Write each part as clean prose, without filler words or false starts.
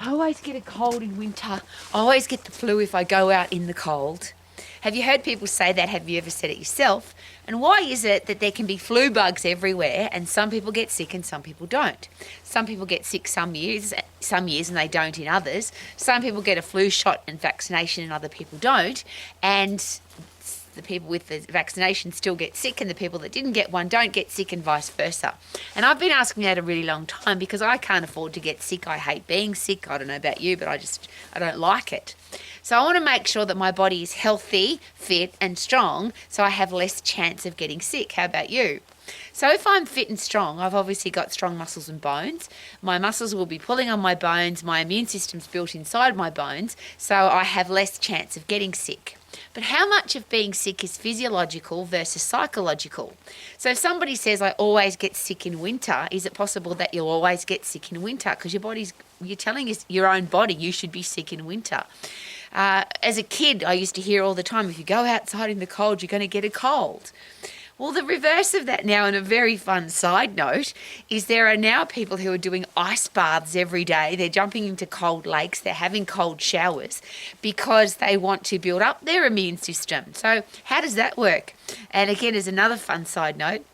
I always get a cold in winter. I always get the flu if I go out in the cold. Have you heard people say that? Have you ever said it yourself? And why is it that there can be flu bugs everywhere and some people get sick and some people don't? Some people get sick some years and they don't in others. Some people get a flu shot and vaccination and other people don't. And the people with the vaccination still get sick and the people that didn't get one don't get sick and vice versa. And I've been asking that a really long time because I can't afford to get sick. I hate being sick. I don't know about you, but I don't like it. So I want to make sure that my body is healthy, fit and strong so I have less chance of getting sick. How about you? So if I'm fit and strong, I've obviously got strong muscles and bones. My muscles will be pulling on my bones. My immune system's built inside my bones, so I have less chance of getting sick. But how much of being sick is physiological versus psychological? So if somebody says, I always get sick in winter, is it possible that you'll always get sick in winter? Because you're telling your own body you should be sick in winter. As a kid, I used to hear all the time, if you go outside in the cold, you're going to get a cold. Well, the reverse of that now, and a very fun side note, is there are now people who are doing ice baths every day. They're jumping into cold lakes. They're having cold showers because they want to build up their immune system. So how does that work? And again, as another fun side note,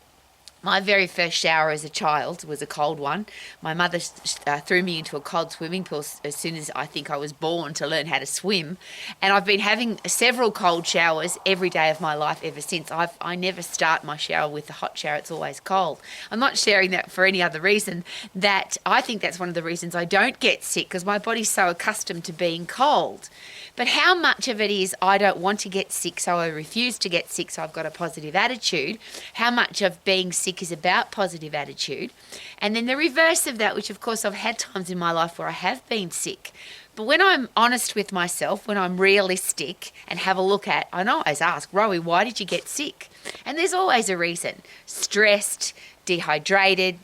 my very first shower as a child was a cold one. My mother threw me into a cold swimming pool as soon as I think I was born to learn how to swim. And I've been having several cold showers every day of my life ever since. I never start my shower with a hot shower. It's always cold. I'm not sharing that for any other reason. That I think that's one of the reasons I don't get sick, because my body's so accustomed to being cold. But how much of it is I don't want to get sick, so I refuse to get sick, so I've got a positive attitude? How much of being sick is about positive attitude? And then the reverse of that, which of course I've had times in my life where I have been sick. But when I'm honest with myself, when I'm realistic and have a look at, I always ask, Rowie, why did you get sick? And there's always a reason. Stressed, dehydrated,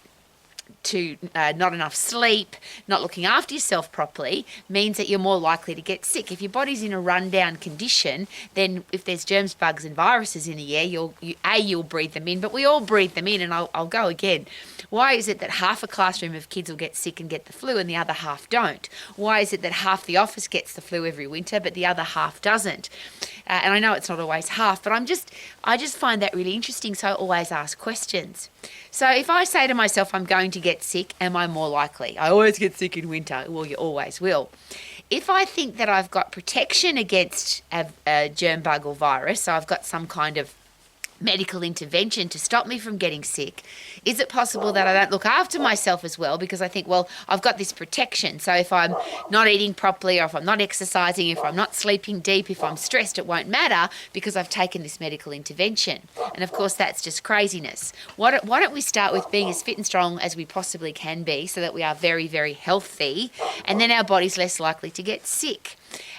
to not enough sleep, not looking after yourself properly, means that you're more likely to get sick. If your body's in a rundown condition, then if there's germs, bugs and viruses in the air, you'll breathe them in, but we all breathe them in. And I'll go again. Why is it that half a classroom of kids will get sick and get the flu and the other half don't? Why is it that half the office gets the flu every winter but the other half doesn't? And I know it's not always half, but I just find that really interesting, so I always ask questions. So if I say to myself, I'm going to get sick, am I more likely? I always get sick in winter. Well, you always will. If I think that I've got protection against a germ, bug or virus, so I've got some kind of medical intervention to stop me from getting sick, is it possible that I don't look after myself as well because I think, well, I've got this protection, so if I'm not eating properly or if I'm not exercising, if I'm not sleeping deep, if I'm stressed, it won't matter because I've taken this medical intervention. And of course that's just craziness. Why don't we start with being as fit and strong as we possibly can be so that we are very, very healthy, and then our body's less likely to get sick.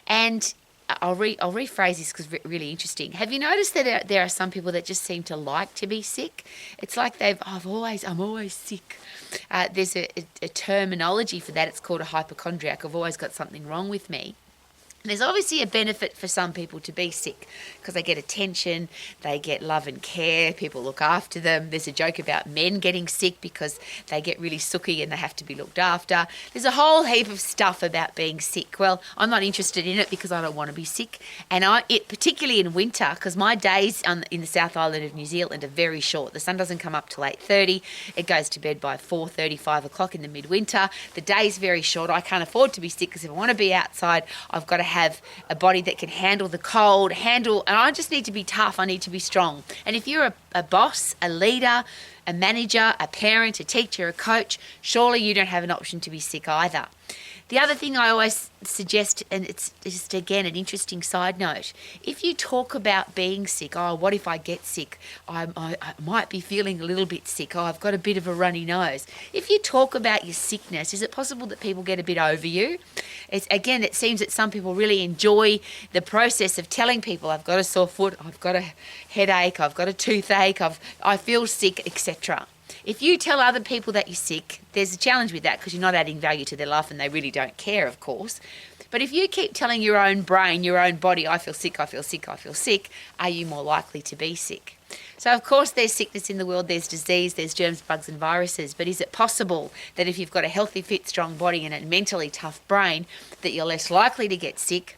And I'll rephrase this because it's really interesting. Have you noticed that there are some people that just seem to like to be sick? It's like I'm always sick. There's a terminology for that. It's called a hypochondriac. I've always got something wrong with me. There's obviously a benefit for some people to be sick because they get attention, they get love and care, people look after them. There's a joke about men getting sick because they get really sooky and they have to be looked after. There's a whole heap of stuff about being sick. Well, I'm not interested in it because I don't want to be sick. And particularly in winter, because my days in the South Island of New Zealand are very short. The sun doesn't come up till 8:30. It goes to bed by 4:30, 5 o'clock in the midwinter. The day's very short. I can't afford to be sick because if I want to be outside, I've got to have a body that can handle the cold, and I just need to be tough. I need to be strong. And if you're a boss, a leader, a manager, a parent, a teacher, a coach, surely you don't have an option to be sick either. The other thing I always suggest, and it's just again an interesting side note, if you talk about being sick, oh, what if I get sick? I might be feeling a little bit sick. Oh, I've got a bit of a runny nose. If you talk about your sickness, is it possible that people get a bit over you? It seems that some people really enjoy the process of telling people, I've got a sore foot, I've got a headache, I've got a toothache, I feel sick, etc. If you tell other people that you're sick, there's a challenge with that because you're not adding value to their life and they really don't care, of course. But if you keep telling your own brain, your own body, I feel sick, I feel sick, I feel sick, are you more likely to be sick? So, of course, there's sickness in the world, there's disease, there's germs, bugs, and viruses. But is it possible that if you've got a healthy, fit, strong body and a mentally tough brain, that you're less likely to get sick?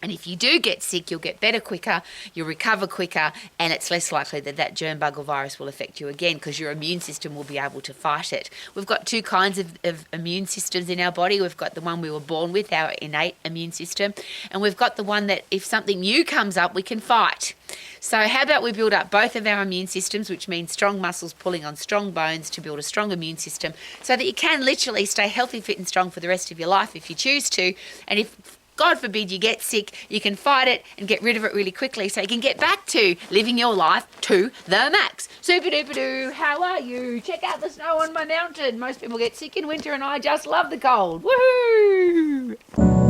And if you do get sick, you'll get better quicker, you'll recover quicker, and it's less likely that that germ, bug, or virus will affect you again because your immune system will be able to fight it. We've got two kinds of immune systems in our body. We've got the one we were born with, our innate immune system, and we've got the one that if something new comes up, we can fight. So how about we build up both of our immune systems, which means strong muscles pulling on strong bones to build a strong immune system so that you can literally stay healthy, fit, and strong for the rest of your life if you choose to. And if God forbid you get sick, you can fight it and get rid of it really quickly so you can get back to living your life to the max. Super duper doo, how are you? Check out the snow on my mountain. Most people get sick in winter and I just love the cold. Woohoo!